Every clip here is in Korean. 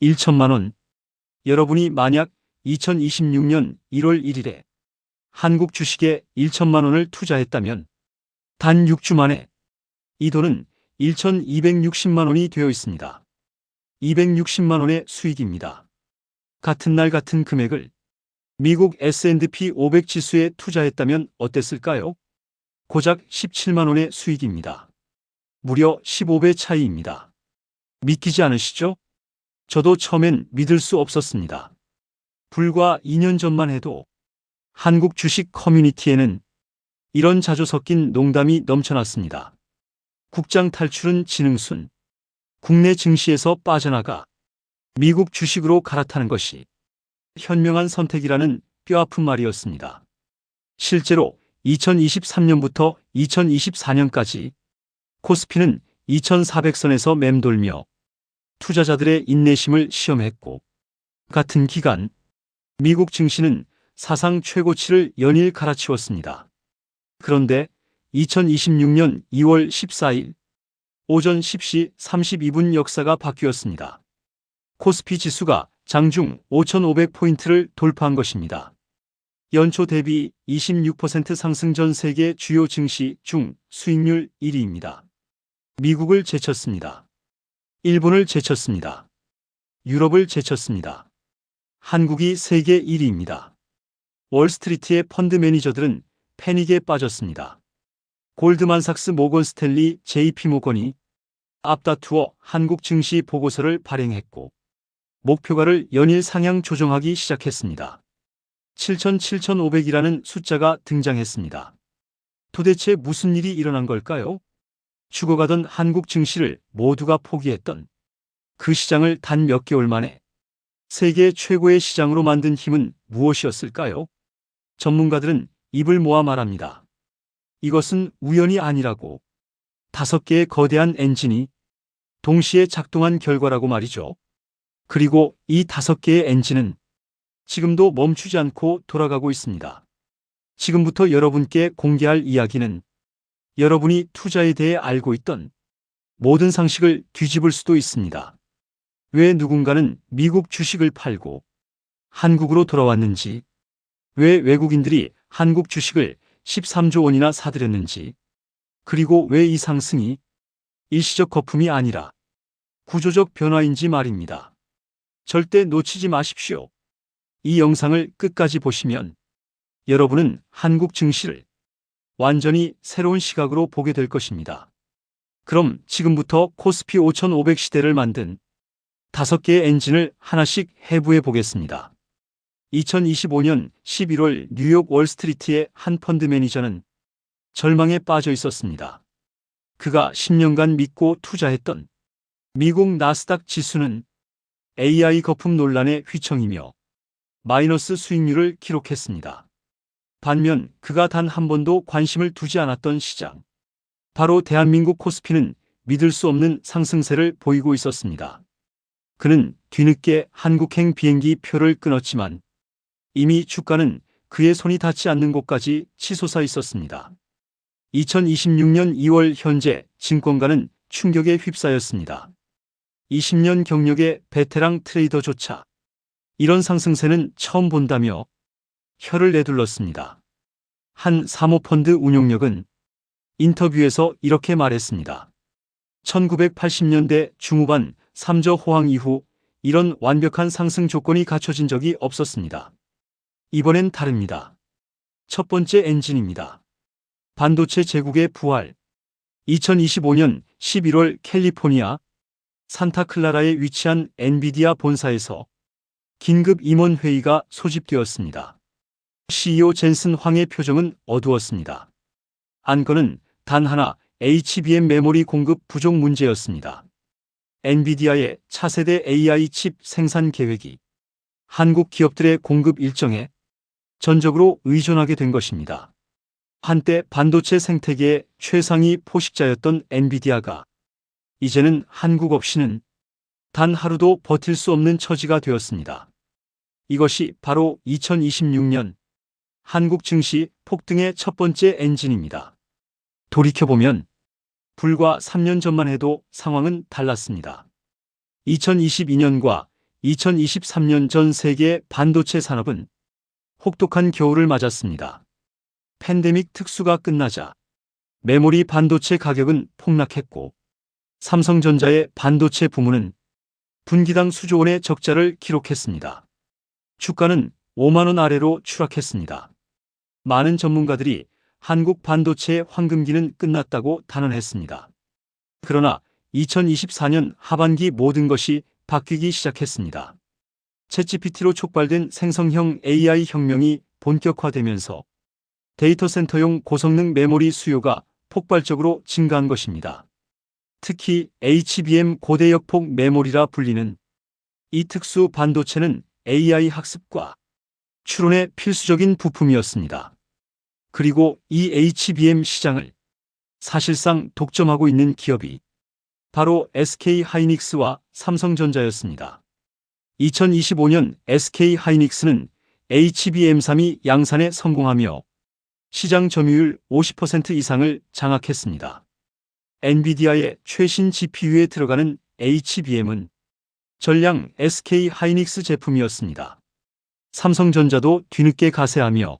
1천만 원. 여러분이 만약 2026년 1월 1일에 한국 주식에 1천만 원을 투자했다면 단 6주 만에 이 돈은 1,260만 원이 되어 있습니다. 260만 원의 수익입니다. 같은 날 같은 금액을 미국 S&P 500 지수에 투자했다면 어땠을까요? 고작 17만 원의 수익입니다. 무려 15배 차이입니다. 믿기지 않으시죠? 저도 처음엔 믿을 수 없었습니다. 불과 2년 전만 해도 한국 주식 커뮤니티에는 이런 자주 섞인 농담이 넘쳐났습니다. 국장 탈출은 지능순. 국내 증시에서 빠져나가 미국 주식으로 갈아타는 것이 현명한 선택이라는 뼈아픈 말이었습니다. 실제로 2023년부터 2024년까지 코스피는 2400선에서 맴돌며 투자자들의 인내심을 시험했고, 같은 기간 미국 증시는 사상 최고치를 연일 갈아치웠습니다. 그런데 2026년 2월 14일 오전 10시 32분 역사가 바뀌었습니다. 코스피 지수가 장중 5,500포인트를 돌파한 것입니다. 연초 대비 26% 상승. 전 세계 주요 증시 중 수익률 1위입니다. 미국을 제쳤습니다. 일본을 제쳤습니다. 유럽을 제쳤습니다. 한국이 세계 1위입니다. 월스트리트의 펀드 매니저들은 패닉에 빠졌습니다. 골드만삭스, 모건스탠리, JP모건이 앞다투어 한국 증시 보고서를 발행했고 목표가를 연일 상향 조정하기 시작했습니다. 7,500이라는 숫자가 등장했습니다. 도대체 무슨 일이 일어난 걸까요? 죽어가던 한국 증시를 모두가 포기했던 그 시장을 단 몇 개월 만에 세계 최고의 시장으로 만든 힘은 무엇이었을까요? 전문가들은 입을 모아 말합니다. 이것은 우연이 아니라고. 5개의 거대한 엔진이 동시에 작동한 결과라고 말이죠. 그리고 이 5개의 엔진은 지금도 멈추지 않고 돌아가고 있습니다. 지금부터 여러분께 공개할 이야기는 여러분이 투자에 대해 알고 있던 모든 상식을 뒤집을 수도 있습니다. 왜 누군가는 미국 주식을 팔고 한국으로 돌아왔는지, 왜 외국인들이 한국 주식을 13조 원이나 사들였는지, 그리고 왜 이 상승이 일시적 거품이 아니라 구조적 변화인지 말입니다. 절대 놓치지 마십시오. 이 영상을 끝까지 보시면 여러분은 한국 증시를 완전히 새로운 시각으로 보게 될 것입니다. 그럼 지금부터 코스피 5,500 시대를 만든 5개의 엔진을 하나씩 해부해 보겠습니다. 2025년 11월 뉴욕 월스트리트의 한 펀드 매니저는 절망에 빠져 있었습니다. 그가 10년간 믿고 투자했던 미국 나스닥 지수는 AI 거품 논란의 휘청이며 마이너스 수익률을 기록했습니다. 반면 그가 단 한 번도 관심을 두지 않았던 시장, 바로 대한민국 코스피는 믿을 수 없는 상승세를 보이고 있었습니다. 그는 뒤늦게 한국행 비행기 표를 끊었지만 이미 주가는 그의 손이 닿지 않는 곳까지 치솟아 있었습니다. 2026년 2월 현재 증권가는 충격에 휩싸였습니다. 20년 경력의 베테랑 트레이더조차 이런 상승세는 처음 본다며 혀를 내둘렀습니다. 한 사모펀드 운용력은 인터뷰에서 이렇게 말했습니다. 1980년대 중후반 3저 호황 이후 이런 완벽한 상승 조건이 갖춰진 적이 없었습니다. 이번엔 다릅니다. 첫 번째 엔진입니다. 반도체 제국의 부활. 2025년 11월 캘리포니아 산타클라라에 위치한 엔비디아 본사에서 긴급 임원 회의가 소집되었습니다. CEO 젠슨 황의 표정은 어두웠습니다. 안건은 단 하나, HBM 메모리 공급 부족 문제였습니다. 엔비디아의 차세대 AI 칩 생산 계획이 한국 기업들의 공급 일정에 전적으로 의존하게 된 것입니다. 한때 반도체 생태계의 최상위 포식자였던 엔비디아가 이제는 한국 없이는 단 하루도 버틸 수 없는 처지가 되었습니다. 이것이 바로 2026년 한국 증시 폭등의 첫 번째 엔진입니다. 돌이켜보면 불과 3년 전만 해도 상황은 달랐습니다. 2022년과 2023년 전 세계 반도체 산업은 혹독한 겨울을 맞았습니다. 팬데믹 특수가 끝나자 메모리 반도체 가격은 폭락했고 삼성전자의 반도체 부문은 분기당 수조 원의 적자를 기록했습니다. 주가는 5만 원 아래로 추락했습니다. 많은 전문가들이 한국 반도체의 황금기는 끝났다고 단언했습니다. 그러나 2024년 하반기 모든 것이 바뀌기 시작했습니다. 챗GPT로 촉발된 생성형 AI 혁명이 본격화되면서 데이터 센터용 고성능 메모리 수요가 폭발적으로 증가한 것입니다. 특히 HBM 고대역폭 메모리라 불리는 이 특수 반도체는 AI 학습과 추론의 필수적인 부품이었습니다. 그리고 이 HBM 시장을 사실상 독점하고 있는 기업이 바로 SK하이닉스와 삼성전자였습니다. 2025년 SK하이닉스는 HBM3이 양산에 성공하며 시장 점유율 50% 이상을 장악했습니다. 엔비디아의 최신 GPU에 들어가는 HBM은 전량 SK하이닉스 제품이었습니다. 삼성전자도 뒤늦게 가세하며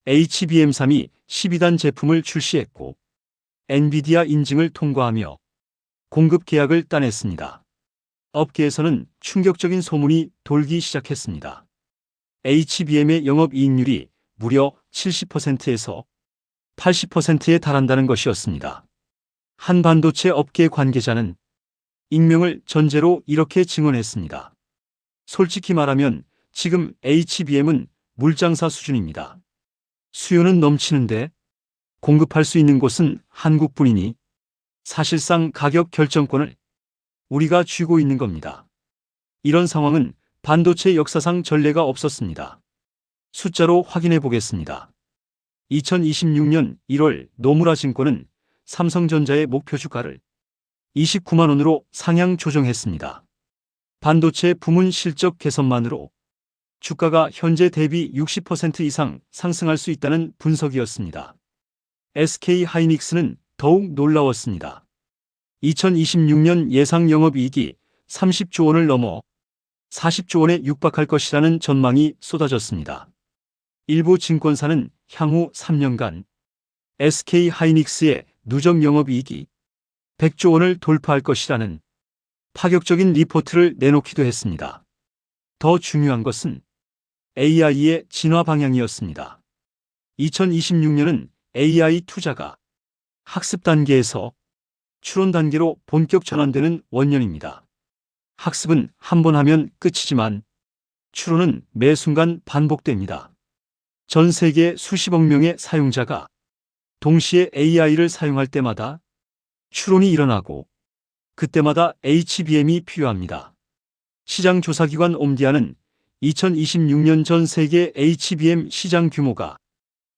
HBM3이 12단 제품을 출시했고 엔비디아 인증을 통과하며 공급 계약을 따냈습니다. 업계에서는 충격적인 소문이 돌기 시작했습니다. HBM의 영업이익률이 무려 70%에서 80%에 달한다는 것이었습니다. 한 반도체 업계 관계자는 익명을 전제로 이렇게 증언했습니다. 솔직히 말하면 지금 HBM은 물장사 수준입니다. 수요는 넘치는데 공급할 수 있는 곳은 한국뿐이니 사실상 가격 결정권을 우리가 쥐고 있는 겁니다. 이런 상황은 반도체 역사상 전례가 없었습니다. 숫자로 확인해 보겠습니다. 2026년 1월 노무라 증권은 삼성전자의 목표 주가를 29만 원으로 상향 조정했습니다. 반도체 부문 실적 개선만으로 주가가 현재 대비 60% 이상 상승할 수 있다는 분석이었습니다. SK하이닉스는 더욱 놀라웠습니다. 2026년 예상 영업이익이 30조 원을 넘어 40조 원에 육박할 것이라는 전망이 쏟아졌습니다. 일부 증권사는 향후 3년간 SK하이닉스의 누적 영업이익이 100조 원을 돌파할 것이라는 파격적인 리포트를 내놓기도 했습니다. 더 중요한 것은 AI의 진화 방향이었습니다. 2026년은 AI 투자가 학습 단계에서 추론 단계로 본격 전환되는 원년입니다. 학습은 한 번 하면 끝이지만 추론은 매 순간 반복됩니다. 전 세계 수십억 명의 사용자가 동시에 AI를 사용할 때마다 추론이 일어나고 그때마다 HBM이 필요합니다. 시장조사기관 옴디아는 2026년 전 세계 HBM 시장 규모가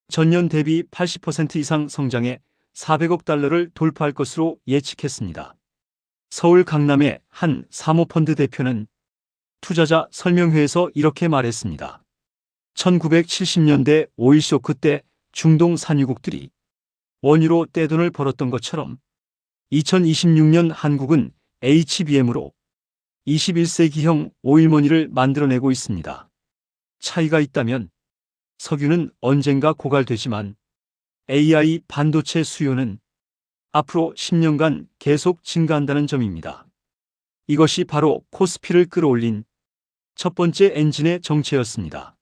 전년 대비 80% 이상 성장해 400억 달러를 돌파할 것으로 예측했습니다. 서울 강남의 한 사모펀드 대표는 투자자 설명회에서 이렇게 말했습니다. 1970년대 오일 쇼크 때 중동 산유국들이 원유로 떼돈을 벌었던 것처럼 2026년 한국은 HBM으로 21세기형 오일머니를 만들어내고 있습니다. 차이가 있다면 석유는 언젠가 고갈되지만 AI 반도체 수요는 앞으로 10년간 계속 증가한다는 점입니다. 이것이 바로 코스피를 끌어올린 첫 번째 엔진의 정체였습니다.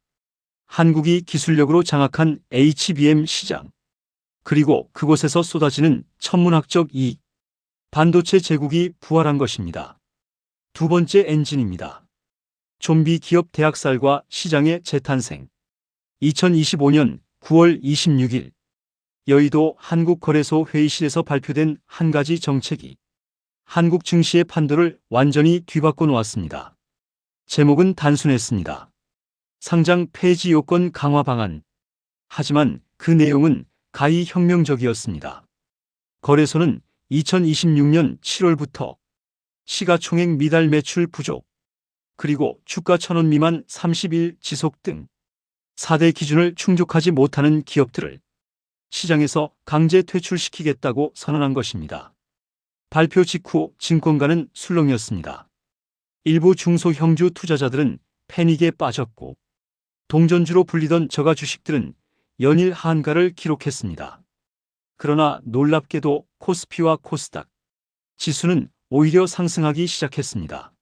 한국이 기술력으로 장악한 HBM 시장, 그리고 그곳에서 쏟아지는 천문학적 이익, 반도체 제국이 부활한 것입니다. 두 번째 엔진입니다. 좀비 기업 대학살과 시장의 재탄생. 2025년 9월 26일 여의도 한국거래소 회의실에서 발표된 한 가지 정책이 한국 증시의 판도를 완전히 뒤바꿔 놓았습니다. 제목은 단순했습니다. 상장 폐지 요건 강화 방안. 하지만 그 내용은 가히 혁명적이었습니다. 거래소는 2026년 7월부터 시가총액 미달 매출 부족, 그리고 주가 1,000원 미만 30일 지속 등 4대 기준을 충족하지 못하는 기업들을 시장에서 강제 퇴출시키겠다고 선언한 것입니다. 발표 직후 증권가는 술렁였습니다. 일부 중소형주 투자자들은 패닉에 빠졌고 동전주로 불리던 저가 주식들은 연일 한가를 기록했습니다. 그러나 놀랍게도 코스피와 코스닥 지수는 오히려 상승하기 시작했습니다.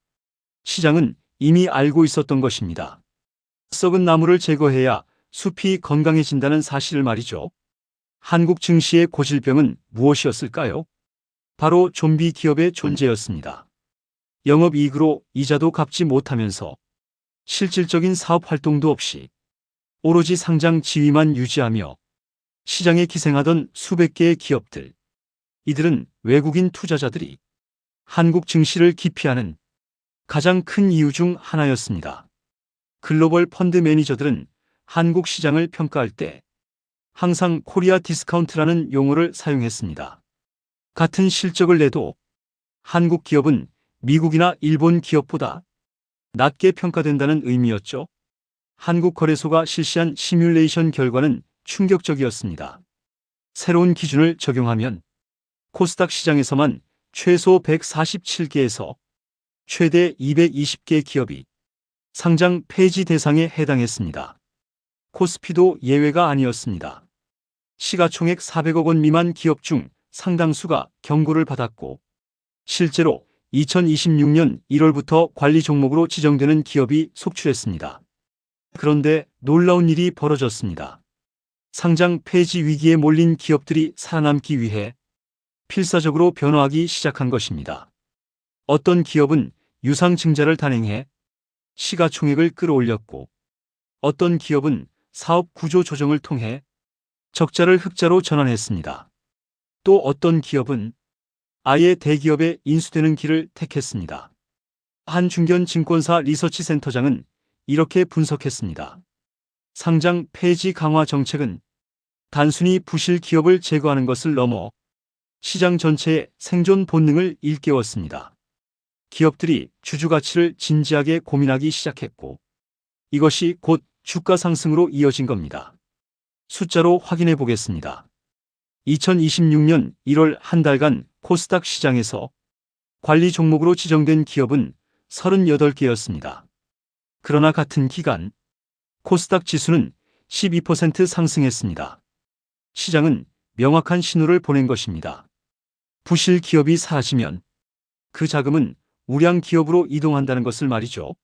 시장은 이미 알고 있었던 것입니다. 썩은 나무를 제거해야 숲이 건강해진다는 사실을 말이죠. 한국 증시의 고질병은 무엇이었을까요? 바로 좀비 기업의 존재였습니다. 영업이익으로 이자도 갚지 못하면서 실질적인 사업 활동도 없이 오로지 상장 지위만 유지하며 시장에 기생하던 수백 개의 기업들. 이들은 외국인 투자자들이 한국 증시를 기피하는 가장 큰 이유 중 하나였습니다. 글로벌 펀드 매니저들은 한국 시장을 평가할 때 항상 코리아 디스카운트라는 용어를 사용했습니다. 같은 실적을 내도 한국 기업은 미국이나 일본 기업보다 낮게 평가된다는 의미였죠. 한국거래소가 실시한 시뮬레이션 결과는 충격적이었습니다. 새로운 기준을 적용하면 코스닥 시장에서만 최소 147개에서 최대 220개 기업이 상장 폐지 대상에 해당했습니다. 코스피도 예외가 아니었습니다. 시가총액 400억 원 미만 기업 중 상당수가 경고를 받았고 실제로 2026년 1월부터 관리 종목으로 지정되는 기업이 속출했습니다. 그런데 놀라운 일이 벌어졌습니다. 상장 폐지 위기에 몰린 기업들이 살아남기 위해 필사적으로 변화하기 시작한 것입니다. 어떤 기업은 유상증자를 단행해 시가총액을 끌어올렸고 어떤 기업은 사업 구조 조정을 통해 적자를 흑자로 전환했습니다. 또 어떤 기업은 아예 대기업에 인수되는 길을 택했습니다. 한중견 증권사 리서치 센터장은 이렇게 분석했습니다. 상장 폐지 강화 정책은 단순히 부실 기업을 제거하는 것을 넘어 시장 전체의 생존 본능을 일깨웠습니다. 기업들이 주주 가치를 진지하게 고민하기 시작했고 이것이 곧 주가 상승으로 이어진 겁니다. 숫자로 확인해 보겠습니다. 2026년 1월 한 달간 코스닥 시장에서 관리 종목으로 지정된 기업은 38개였습니다. 그러나 같은 기간 코스닥 지수는 12% 상승했습니다. 시장은 명확한 신호를 보낸 것입니다. 부실 기업이 사라지면 그 자금은 우량 기업으로 이동한다는 것을 말이죠.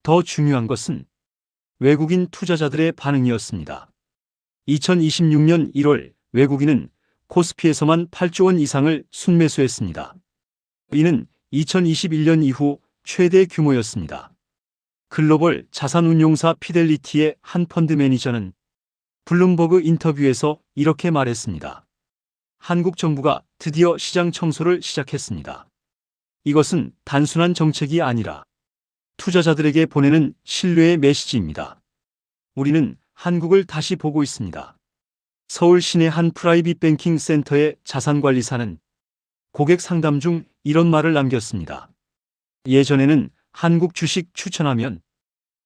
더 중요한 것은 외국인 투자자들의 반응이었습니다. 2026년 1월 외국인은 코스피에서만 8조 원 이상을 순매수했습니다. 이는 2021년 이후 최대 규모였습니다. 글로벌 자산운용사 피델리티의 한 펀드 매니저는 블룸버그 인터뷰에서 이렇게 말했습니다. 한국 정부가 드디어 시장 청소를 시작했습니다. 이것은 단순한 정책이 아니라 투자자들에게 보내는 신뢰의 메시지입니다. 우리는 한국을 다시 보고 있습니다. 서울 시내 한 프라이빗 뱅킹 센터의 자산관리사는 고객 상담 중 이런 말을 남겼습니다. 예전에는 한국 주식 추천하면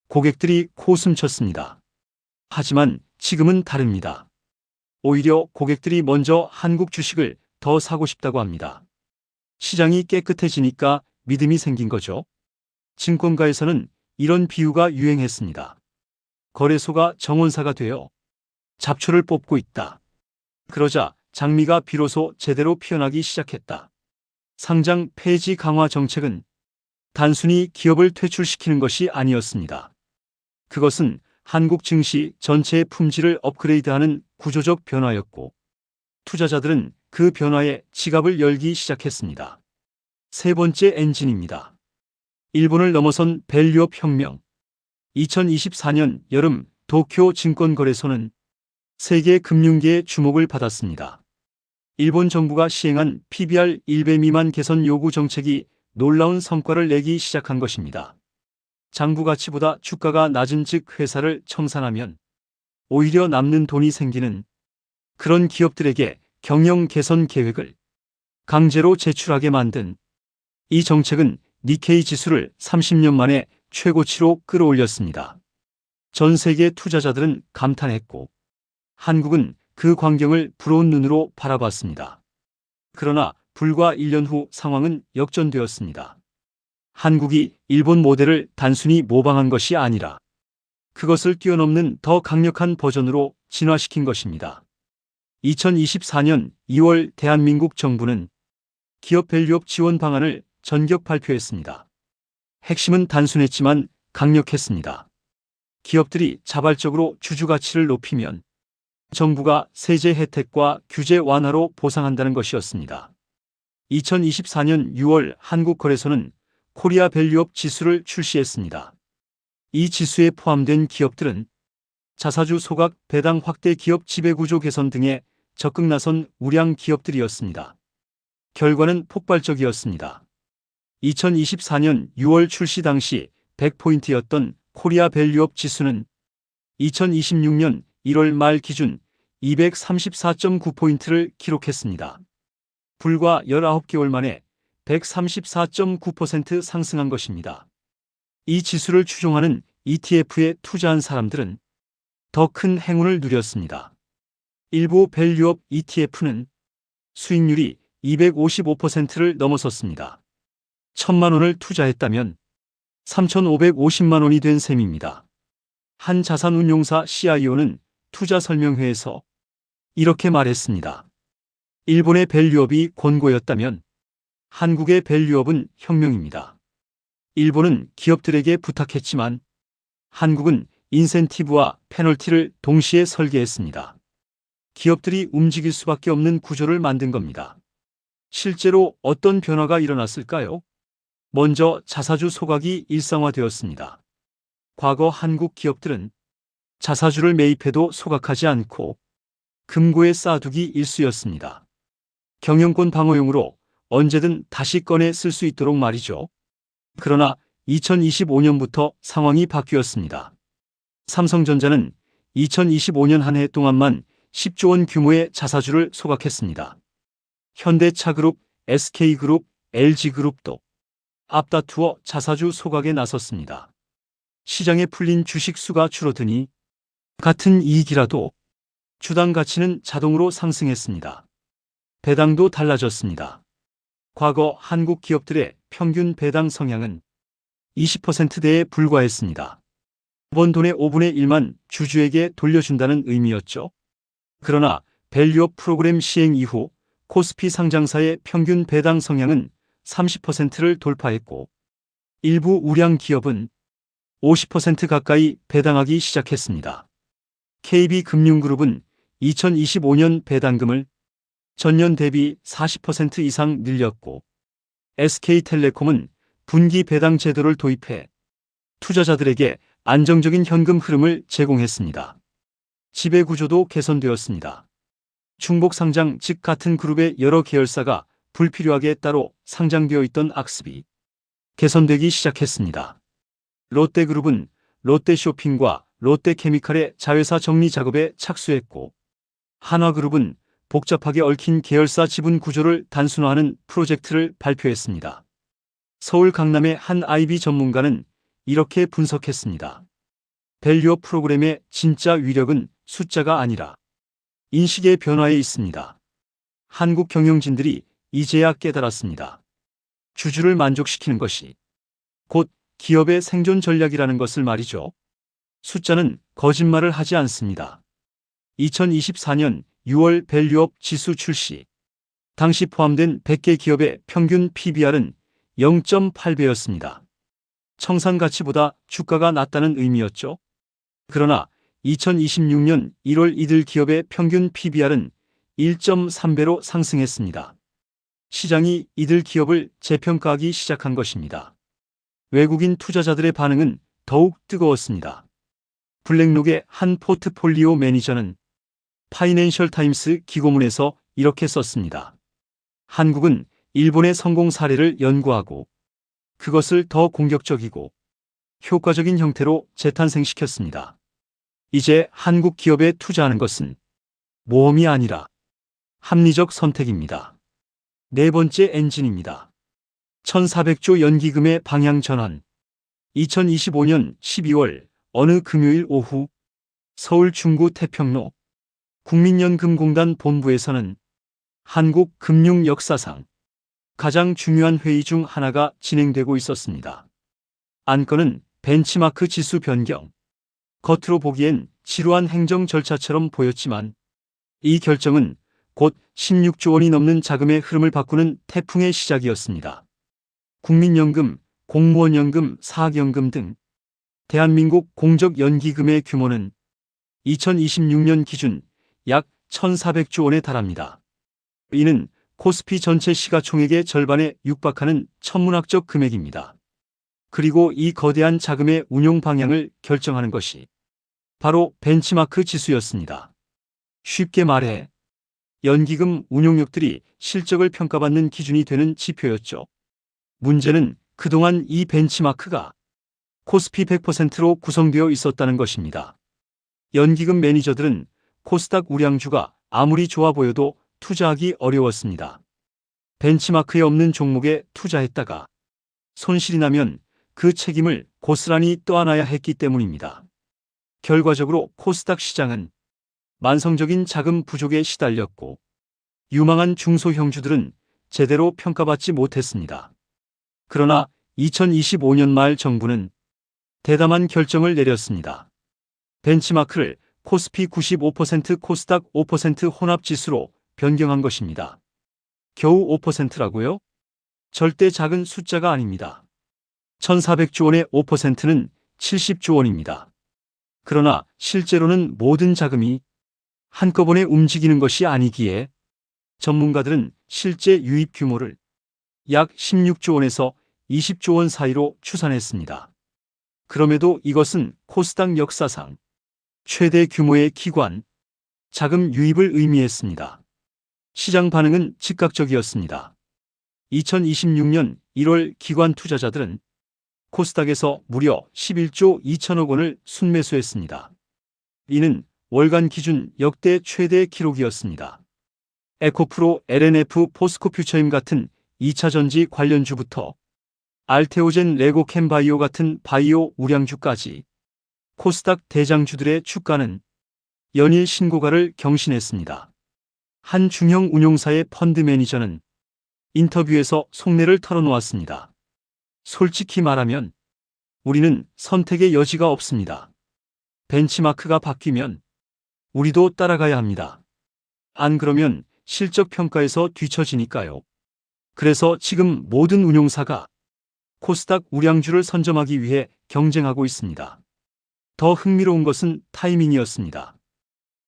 고객들이 코웃음 쳤습니다. 하지만 지금은 다릅니다. 오히려 고객들이 먼저 한국 주식을 더 사고 싶다고 합니다. 시장이 깨끗해지니까 믿음이 생긴 거죠. 증권가에서는 이런 비유가 유행했습니다. 거래소가 정원사가 되어 잡초를 뽑고 있다. 그러자 장미가 비로소 제대로 피어나기 시작했다. 상장 폐지 강화 정책은 단순히 기업을 퇴출시키는 것이 아니었습니다. 그것은 한국 증시 전체의 품질을 업그레이드하는 구조적 변화였고 투자자들은 그 변화에 지갑을 열기 시작했습니다. 세 번째 엔진입니다. 일본을 넘어선 밸류업 혁명. 2024년 여름 도쿄 증권거래소는 세계 금융계의 주목을 받았습니다. 일본 정부가 시행한 PBR 1배 미만 개선 요구 정책이 놀라운 성과를 내기 시작한 것입니다. 장부 가치보다 주가가 낮은 즉 회사를 청산하면 오히려 남는 돈이 생기는 그런 기업들에게 경영 개선 계획을 강제로 제출하게 만든 이 정책은 니케이 지수를 30년 만에 최고치로 끌어올렸습니다. 전 세계 투자자들은 감탄했고 한국은 그 광경을 부러운 눈으로 바라봤습니다. 그러나 불과 1년 후 상황은 역전되었습니다. 한국이 일본 모델을 단순히 모방한 것이 아니라 그것을 뛰어넘는 더 강력한 버전으로 진화시킨 것입니다. 2024년 2월 대한민국 정부는 기업 밸류업 지원 방안을 전격 발표했습니다. 핵심은 단순했지만 강력했습니다. 기업들이 자발적으로 주주 가치를 높이면 정부가 세제 혜택과 규제 완화로 보상한다는 것이었습니다. 2024년 6월 한국거래소는 코리아 밸류업 지수를 출시했습니다. 이 지수에 포함된 기업들은 자사주 소각, 배당 확대, 기업 지배구조 개선 등에 적극 나선 우량 기업들이었습니다. 결과는 폭발적이었습니다. 2024년 6월 출시 당시 100포인트였던 코리아 밸류업 지수는 2026년 1월 말 기준 234.9포인트를 기록했습니다. 불과 19개월 만에 134.9% 상승한 것입니다. 이 지수를 추종하는 ETF에 투자한 사람들은 더 큰 행운을 누렸습니다. 일부 밸류업 ETF는 수익률이 255%를 넘어섰습니다. 1,000만 원을 투자했다면 3,550만 원이 된 셈입니다. 한 자산운용사 CIO는 투자 설명회에서 이렇게 말했습니다. 일본의 밸류업이 권고였다면 한국의 밸류업은 혁명입니다. 일본은 기업들에게 부탁했지만 한국은 인센티브와 페널티를 동시에 설계했습니다. 기업들이 움직일 수밖에 없는 구조를 만든 겁니다. 실제로 어떤 변화가 일어났을까요? 먼저 자사주 소각이 일상화되었습니다. 과거 한국 기업들은 자사주를 매입해도 소각하지 않고 금고에 쌓아두기 일쑤였습니다. 경영권 방어용으로 언제든 다시 꺼내 쓸 수 있도록 말이죠. 그러나 2025년부터 상황이 바뀌었습니다. 삼성전자는 2025년 한 해 동안만 10조 원 규모의 자사주를 소각했습니다. 현대차그룹, SK그룹, LG그룹도 앞다투어 자사주 소각에 나섰습니다. 시장에 풀린 주식 수가 줄어드니 같은 이익이라도 주당 가치는 자동으로 상승했습니다. 배당도 달라졌습니다. 과거 한국 기업들의 평균 배당 성향은 20%대에 불과했습니다. 번 돈의 5분의 1만 주주에게 돌려준다는 의미였죠. 그러나 밸류업 프로그램 시행 이후 코스피 상장사의 평균 배당 성향은 30%를 돌파했고 일부 우량 기업은 50% 가까이 배당하기 시작했습니다. KB금융그룹은 2025년 배당금을 전년 대비 40% 이상 늘렸고 SK텔레콤은 분기 배당 제도를 도입해 투자자들에게 안정적인 현금 흐름을 제공했습니다. 지배구조도 개선되었습니다. 중복상장, 즉 같은 그룹의 여러 계열사가 불필요하게 따로 상장되어 있던 악습이 개선되기 시작했습니다. 롯데그룹은 롯데쇼핑과 롯데케미칼의 자회사 정리 작업에 착수했고 한화그룹은 복잡하게 얽힌 계열사 지분 구조를 단순화하는 프로젝트를 발표했습니다. 서울 강남의 한 IB 전문가는 이렇게 분석했습니다. 밸류업 프로그램의 진짜 위력은 숫자가 아니라 인식의 변화에 있습니다. 한국 경영진들이 이제야 깨달았습니다. 주주를 만족시키는 것이 곧 기업의 생존 전략이라는 것을 말이죠. 숫자는 거짓말을 하지 않습니다. 2024년 6월 밸류업 지수 출시. 당시 포함된 100개 기업의 평균 PBR은 0.8배였습니다. 청산 가치보다 주가가 낮다는 의미였죠. 그러나 2026년 1월 이들 기업의 평균 PBR은 1.3배로 상승했습니다. 시장이 이들 기업을 재평가하기 시작한 것입니다. 외국인 투자자들의 반응은 더욱 뜨거웠습니다. 블랙록의 한 포트폴리오 매니저는 파이낸셜 타임스 기고문에서 이렇게 썼습니다. 한국은 일본의 성공 사례를 연구하고 그것을 더 공격적이고 효과적인 형태로 재탄생시켰습니다. 이제 한국 기업에 투자하는 것은 모험이 아니라 합리적 선택입니다. 네 번째 엔진입니다. 1400조 연기금의 방향 전환. 2025년 12월 어느 금요일 오후 서울 중구 태평로 국민연금공단 본부에서는 한국 금융 역사상 가장 중요한 회의 중 하나가 진행되고 있었습니다. 안건은 벤치마크 지수 변경. 겉으로 보기엔 지루한 행정 절차처럼 보였지만 이 결정은 곧 16조 원이 넘는 자금의 흐름을 바꾸는 태풍의 시작이었습니다. 국민연금, 공무원연금, 사학연금 등 대한민국 공적연기금의 규모는 2026년 기준 약 1,400조 원에 달합니다. 이는 코스피 전체 시가총액의 절반에 육박하는 천문학적 금액입니다. 그리고 이 거대한 자금의 운용 방향을 결정하는 것이 바로 벤치마크 지수였습니다. 쉽게 말해 연기금 운용력들이 실적을 평가받는 기준이 되는 지표였죠. 문제는 그동안 이 벤치마크가 코스피 100%로 구성되어 있었다는 것입니다. 연기금 매니저들은 코스닥 우량주가 아무리 좋아 보여도 투자하기 어려웠습니다. 벤치마크에 없는 종목에 투자했다가 손실이 나면 그 책임을 고스란히 떠안아야 했기 때문입니다. 결과적으로 코스닥 시장은 만성적인 자금 부족에 시달렸고 유망한 중소형주들은 제대로 평가받지 못했습니다. 그러나 2025년 말 정부는 대담한 결정을 내렸습니다. 벤치마크를 코스피 95% 코스닥 5% 혼합지수로 변경한 것입니다. 겨우 5%라고요? 절대 작은 숫자가 아닙니다. 1,400조 원의 5%는 70조 원입니다. 그러나 실제로는 모든 자금이 한꺼번에 움직이는 것이 아니기에 전문가들은 실제 유입 규모를 약 16조 원에서 20조 원 사이로 추산했습니다. 그럼에도 이것은 코스닥 역사상 최대 규모의 기관 자금 유입을 의미했습니다. 시장 반응은 즉각적이었습니다. 2026년 1월 기관 투자자들은 코스닥에서 무려 11조 2천억 원을 순매수했습니다. 이는 월간 기준 역대 최대 기록이었습니다. 에코프로, LNF, 포스코퓨처임 같은 2차 전지 관련주부터 알테오젠, 레고캠바이오 같은 바이오 우량주까지 코스닥 대장주들의 주가는 연일 신고가를 경신했습니다. 한 중형 운용사의 펀드 매니저는 인터뷰에서 속내를 털어놓았습니다. 솔직히 말하면 우리는 선택의 여지가 없습니다. 벤치마크가 바뀌면 우리도 따라가야 합니다. 안 그러면 실적 평가에서 뒤처지니까요. 그래서 지금 모든 운용사가 코스닥 우량주를 선점하기 위해 경쟁하고 있습니다. 더 흥미로운 것은 타이밍이었습니다.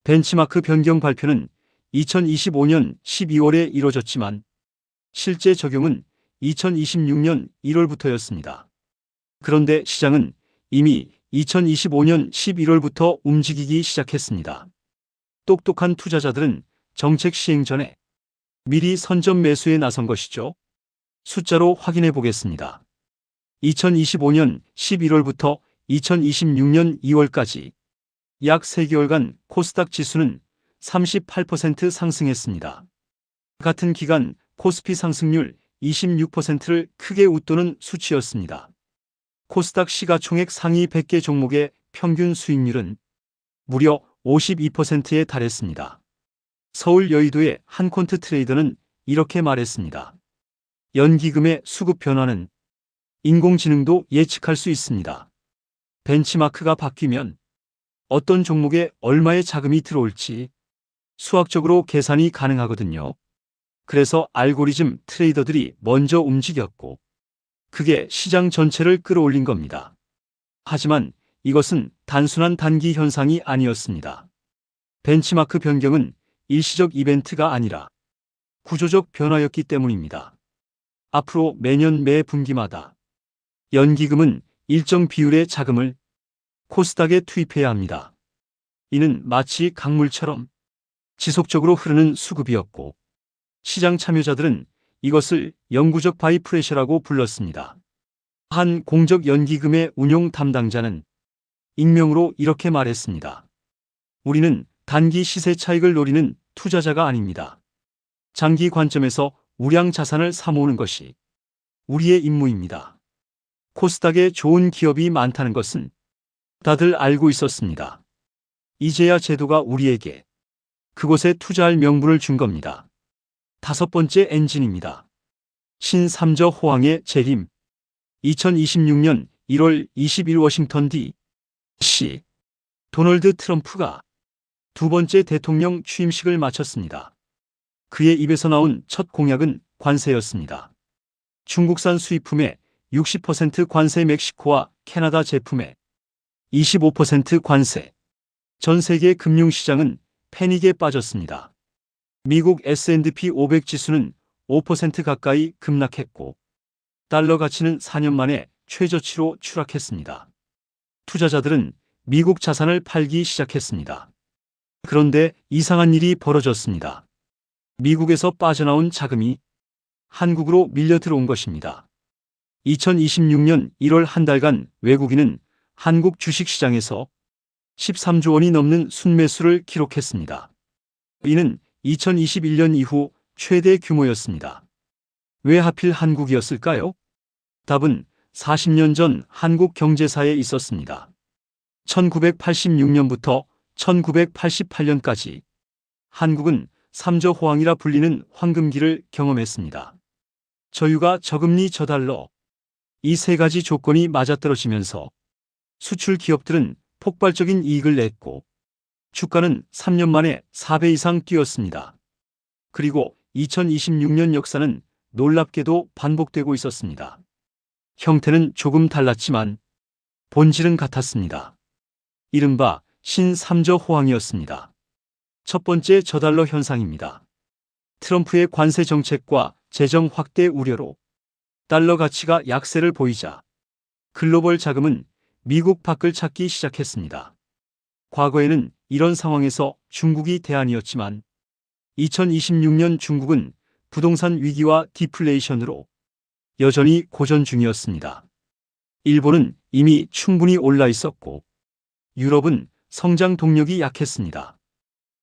벤치마크 변경 발표는 2025년 12월에 이뤄졌지만 실제 적용은 2026년 1월부터였습니다. 그런데 시장은 이미 2025년 11월부터 움직이기 시작했습니다. 똑똑한 투자자들은 정책 시행 전에 미리 선점 매수에 나선 것이죠. 숫자로 확인해 보겠습니다. 2025년 11월부터 2026년 2월까지 약 3개월간 코스닥 지수는 38% 상승했습니다. 같은 기간 코스피 상승률 26%를 크게 웃도는 수치였습니다. 코스닥 시가총액 상위 100개 종목의 평균 수익률은 무려 52%에 달했습니다. 서울 여의도의 한 퀀트 트레이더는 이렇게 말했습니다. 연기금의 수급 변화는 인공지능도 예측할 수 있습니다. 벤치마크가 바뀌면 어떤 종목에 얼마의 자금이 들어올지 수학적으로 계산이 가능하거든요. 그래서 알고리즘 트레이더들이 먼저 움직였고 그게 시장 전체를 끌어올린 겁니다. 하지만 이것은 단순한 단기 현상이 아니었습니다. 벤치마크 변경은 일시적 이벤트가 아니라 구조적 변화였기 때문입니다. 앞으로 매년 매 분기마다 연기금은 일정 비율의 자금을 코스닥에 투입해야 합니다. 이는 마치 강물처럼 지속적으로 흐르는 수급이었고 시장 참여자들은 이것을 영구적 바이프레셔라고 불렀습니다. 한 공적 연기금의 운용 담당자는 익명으로 이렇게 말했습니다. 우리는 단기 시세 차익을 노리는 투자자가 아닙니다. 장기 관점에서 우량 자산을 사모으는 것이 우리의 임무입니다. 코스닥에 좋은 기업이 많다는 것은 다들 알고 있었습니다. 이제야 제도가 우리에게 그곳에 투자할 명분을 준 겁니다. 5번째 엔진입니다. 신3저 호황의 재림. 2026년 1월 20일 워싱턴 D.C. 도널드 트럼프가 두 번째 대통령 취임식을 마쳤습니다. 그의 입에서 나온 첫 공약은 관세였습니다. 중국산 수입품에 60% 관세, 멕시코와 캐나다 제품에 25% 관세. 전 세계 금융시장은 패닉에 빠졌습니다. 미국 S&P 500 지수는 5% 가까이 급락했고 달러 가치는 4년 만에 최저치로 추락했습니다. 투자자들은 미국 자산을 팔기 시작했습니다. 그런데 이상한 일이 벌어졌습니다. 미국에서 빠져나온 자금이 한국으로 밀려 들어온 것입니다. 2026년 1월 한 달간 외국인은 한국 주식시장에서 13조 원이 넘는 순매수를 기록했습니다. 이는 2021년 이후 최대 규모였습니다. 왜 하필 한국이었을까요? 답은 40년 전 한국 경제사에 있었습니다. 1986년부터 1988년까지 한국은 3저 호황이라 불리는 황금기를 경험했습니다. 저유가 저금리 저달러 이 세 가지 조건이 맞아떨어지면서 수출 기업들은 폭발적인 이익을 냈고 주가는 3년 만에 4배 이상 뛰었습니다. 그리고 2026년 역사는 놀랍게도 반복되고 있었습니다. 형태는 조금 달랐지만 본질은 같았습니다. 이른바 신3저 호황이었습니다. 첫 번째, 저달러 현상입니다. 트럼프의 관세 정책과 재정 확대 우려로 달러 가치가 약세를 보이자 글로벌 자금은 미국 밖을 찾기 시작했습니다. 과거에는 이런 상황에서 중국이 대안이었지만 2026년 중국은 부동산 위기와 디플레이션으로 여전히 고전 중이었습니다. 일본은 이미 충분히 올라 있었고 유럽은 성장 동력이 약했습니다.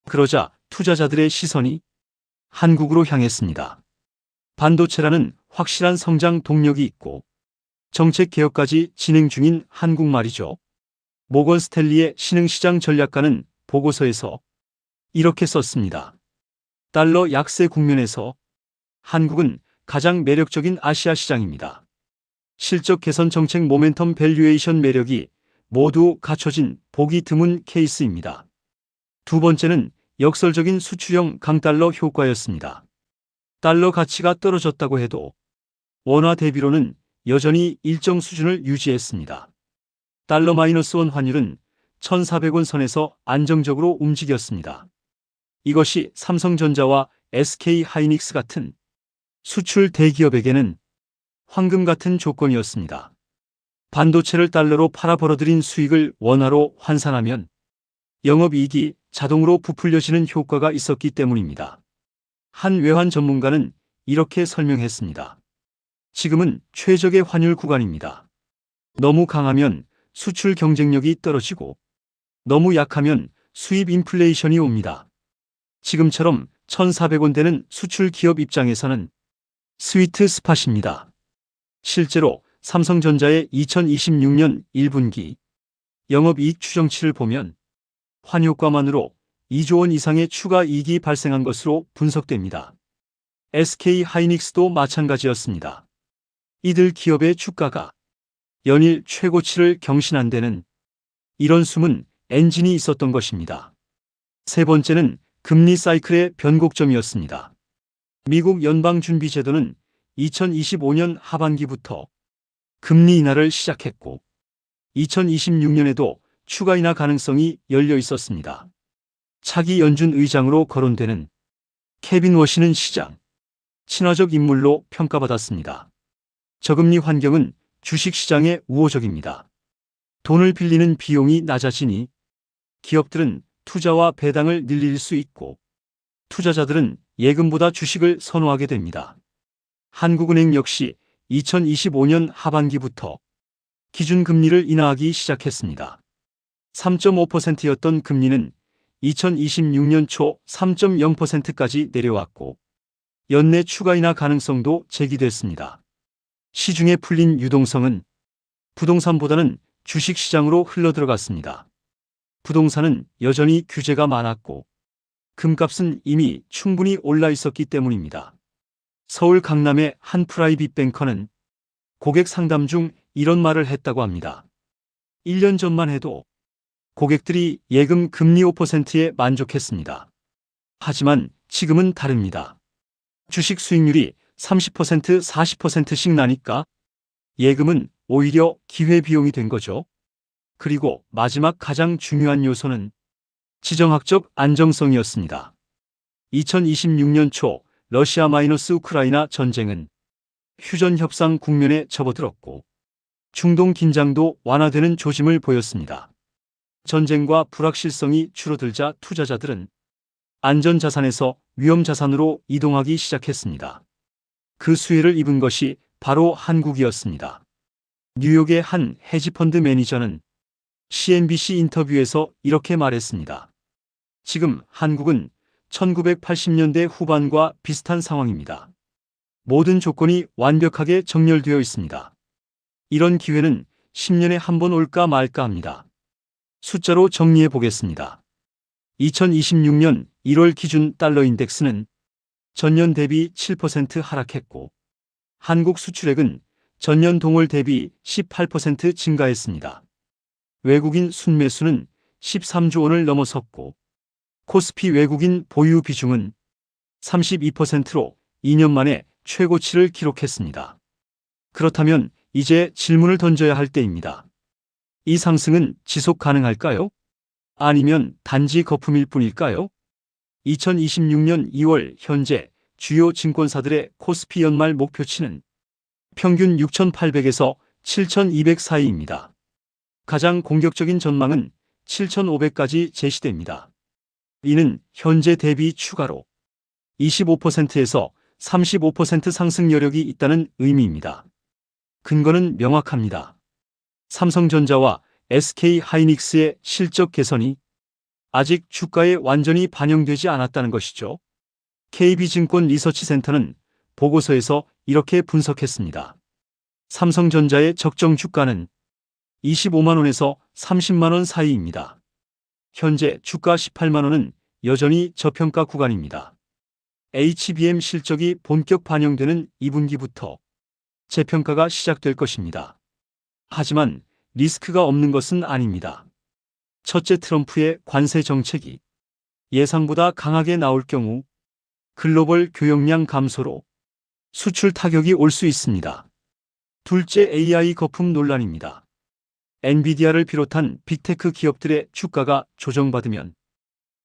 그러자 투자자들의 시선이 한국으로 향했습니다. 반도체라는 확실한 성장 동력이 있고 정책 개혁까지 진행 중인 한국 말이죠. 모건 스탠리의 신흥시장 전략가는 보고서에서 이렇게 썼습니다. 달러 약세 국면에서 한국은 가장 매력적인 아시아 시장입니다. 실적 개선 정책 모멘텀 밸류에이션 매력이 모두 갖춰진 보기 드문 케이스입니다. 두 번째는 역설적인 수출형 강달러 효과였습니다. 달러 가치가 떨어졌다고 해도 원화 대비로는 여전히 일정 수준을 유지했습니다. 달러 -1 환율은 1,400원 선에서 안정적으로 움직였습니다. 이것이 삼성전자와 SK하이닉스 같은 수출 대기업에게는 황금 같은 조건이었습니다. 반도체를 달러로 팔아 벌어들인 수익을 원화로 환산하면 영업이익이 자동으로 부풀려지는 효과가 있었기 때문입니다. 한 외환 전문가는 이렇게 설명했습니다. 지금은 최적의 환율 구간입니다. 너무 강하면 수출 경쟁력이 떨어지고 너무 약하면 수입 인플레이션이 옵니다. 지금처럼 1,400원 되는 수출 기업 입장에서는 스위트 스팟입니다. 실제로 삼성전자의 2026년 1분기 영업이익 추정치를 보면 환효과만으로 2조 원 이상의 추가 이익이 발생한 것으로 분석됩니다. SK하이닉스도 마찬가지였습니다. 이들 기업의 주가가 연일 최고치를 경신한 데는 이런 숨은 엔진이 있었던 것입니다. 세 번째는 금리 사이클의 변곡점이었습니다. 미국 연방준비제도는 2025년 하반기부터 금리 인하를 시작했고 2026년에도 추가 인하 가능성이 열려 있었습니다. 차기 연준 의장으로 거론되는 케빈 워시는 시장 친화적 인물로 평가받았습니다. 저금리 환경은 주식시장에 우호적입니다. 돈을 빌리는 비용이 낮아지니 기업들은 투자와 배당을 늘릴 수 있고 투자자들은 예금보다 주식을 선호하게 됩니다. 한국은행 역시 2025년 하반기부터 기준금리를 인하하기 시작했습니다. 3.5%였던 금리는 2026년 초 3.0%까지 내려왔고 연내 추가 인하 가능성도 제기됐습니다. 시중에 풀린 유동성은 부동산보다는 주식시장으로 흘러들어갔습니다. 부동산은 여전히 규제가 많았고 금값은 이미 충분히 올라 있었기 때문입니다. 서울 강남의 한 프라이빗 뱅커는 고객 상담 중 이런 말을 했다고 합니다. 1년 전만 해도 고객들이 예금 금리 5%에 만족했습니다. 하지만 지금은 다릅니다. 주식 수익률이 30%, 40%씩 나니까 예금은 오히려 기회비용이 된 거죠. 그리고 마지막 가장 중요한 요소는 지정학적 안정성이었습니다. 2026년 초 러시아-우크라이나 전쟁은 휴전 협상 국면에 접어들었고 중동 긴장도 완화되는 조짐을 보였습니다. 전쟁과 불확실성이 줄어들자 투자자들은 안전자산에서 위험자산으로 이동하기 시작했습니다. 그 수혜를 입은 것이 바로 한국이었습니다. 뉴욕의 한 헤지펀드 매니저는 CNBC 인터뷰에서 이렇게 말했습니다. 지금 한국은 1980년대 후반과 비슷한 상황입니다. 모든 조건이 완벽하게 정렬되어 있습니다. 이런 기회는 10년에 한 번 올까 말까 합니다. 숫자로 정리해 보겠습니다. 2026년 1월 기준 달러 인덱스는 전년 대비 7% 하락했고 한국 수출액은 전년 동월 대비 18% 증가했습니다. 외국인 순매수는 13조 원을 넘어섰고 코스피 외국인 보유 비중은 32%로 2년 만에 최고치를 기록했습니다. 그렇다면 이제 질문을 던져야 할 때입니다. 이 상승은 지속 가능할까요? 아니면 단지 거품일 뿐일까요? 2026년 2월 현재 주요 증권사들의 코스피 연말 목표치는 평균 6,800에서 7,200 사이입니다. 가장 공격적인 전망은 7,500까지 제시됩니다. 이는 현재 대비 추가로 25%에서 35% 상승 여력이 있다는 의미입니다. 근거는 명확합니다. 삼성전자와 SK하이닉스의 실적 개선이 아직 주가에 완전히 반영되지 않았다는 것이죠. KB증권 리서치센터는 보고서에서 이렇게 분석했습니다. 삼성전자의 적정 주가는 25만 원에서 30만 원 사이입니다. 현재 주가 18만 원은 여전히 저평가 구간입니다. HBM 실적이 본격 반영되는 2분기부터 재평가가 시작될 것입니다. 하지만 리스크가 없는 것은 아닙니다. 첫째, 트럼프의 관세 정책이 예상보다 강하게 나올 경우 글로벌 교역량 감소로 수출 타격이 올 수 있습니다. 둘째, AI 거품 논란입니다. 엔비디아를 비롯한 빅테크 기업들의 주가가 조정받으면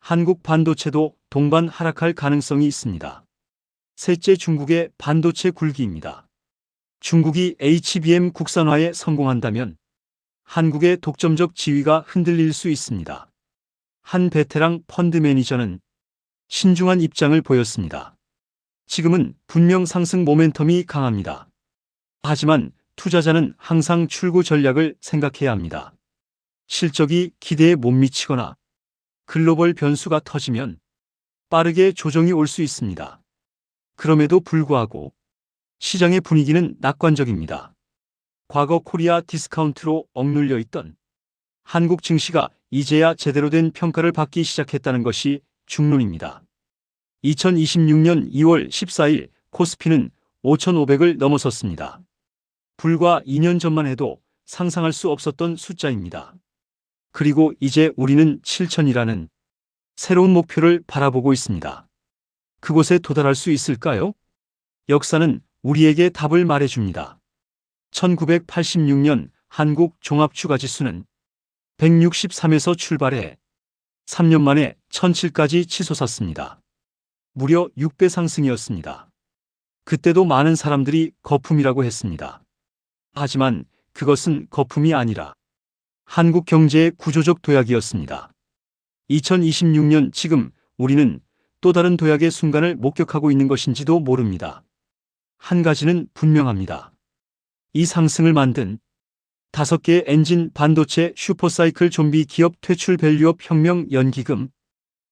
한국 반도체도 동반 하락할 가능성이 있습니다. 셋째, 중국의 반도체 굴기입니다. 중국이 HBM 국산화에 성공한다면 한국의 독점적 지위가 흔들릴 수 있습니다. 한 베테랑 펀드 매니저는 신중한 입장을 보였습니다. 지금은 분명 상승 모멘텀이 강합니다. 하지만 투자자는 항상 출구 전략을 생각해야 합니다. 실적이 기대에 못 미치거나 글로벌 변수가 터지면 빠르게 조정이 올 수 있습니다. 그럼에도 불구하고 시장의 분위기는 낙관적입니다. 과거 코리아 디스카운트로 억눌려 있던 한국 증시가 이제야 제대로 된 평가를 받기 시작했다는 것이 중론입니다. 2026년 2월 14일 코스피는 5,500을 넘어섰습니다. 불과 2년 전만 해도 상상할 수 없었던 숫자입니다. 그리고 이제 우리는 7,000이라는 새로운 목표를 바라보고 있습니다. 그곳에 도달할 수 있을까요? 역사는 우리에게 답을 말해줍니다. 1986년 한국 종합주가지수는 163에서 출발해 3년 만에 1,007까지 치솟았습니다. 무려 6배 상승이었습니다. 그때도 많은 사람들이 거품이라고 했습니다. 하지만 그것은 거품이 아니라 한국 경제의 구조적 도약이었습니다. 2026년 지금 우리는 또 다른 도약의 순간을 목격하고 있는 것인지도 모릅니다. 한 가지는 분명합니다. 이 상승을 만든 5개의 엔진 반도체 슈퍼사이클 좀비 기업 퇴출 밸류업 혁명 연기금,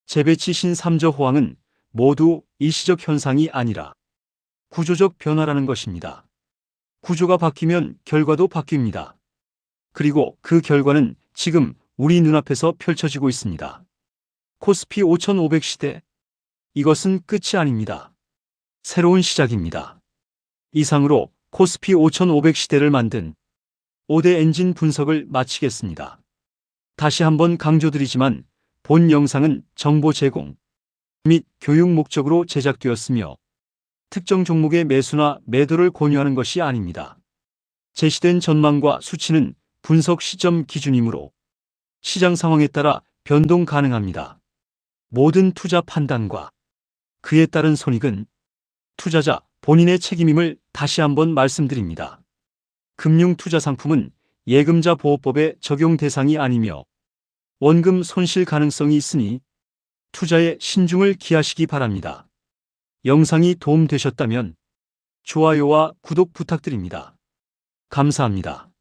재배치 신삼저 호황은 모두 일시적 현상이 아니라 구조적 변화라는 것입니다. 구조가 바뀌면 결과도 바뀝니다. 그리고 그 결과는 지금 우리 눈앞에서 펼쳐지고 있습니다. 코스피 5,500 시대. 이것은 끝이 아닙니다. 새로운 시작입니다. 이상으로 코스피 5500 시대를 만든 5대 엔진 분석을 마치겠습니다. 다시 한번 강조드리지만 본 영상은 정보 제공 및 교육 목적으로 제작되었으며 특정 종목의 매수나 매도를 권유하는 것이 아닙니다. 제시된 전망과 수치는 분석 시점 기준이므로 시장 상황에 따라 변동 가능합니다. 모든 투자 판단과 그에 따른 손익은 투자자 본인의 책임임을 다시 한번 말씀드립니다. 금융투자상품은 예금자 보호법의 적용 대상이 아니며 원금 손실 가능성이 있으니 투자에 신중을 기하시기 바랍니다. 영상이 도움되셨다면 좋아요와 구독 부탁드립니다. 감사합니다.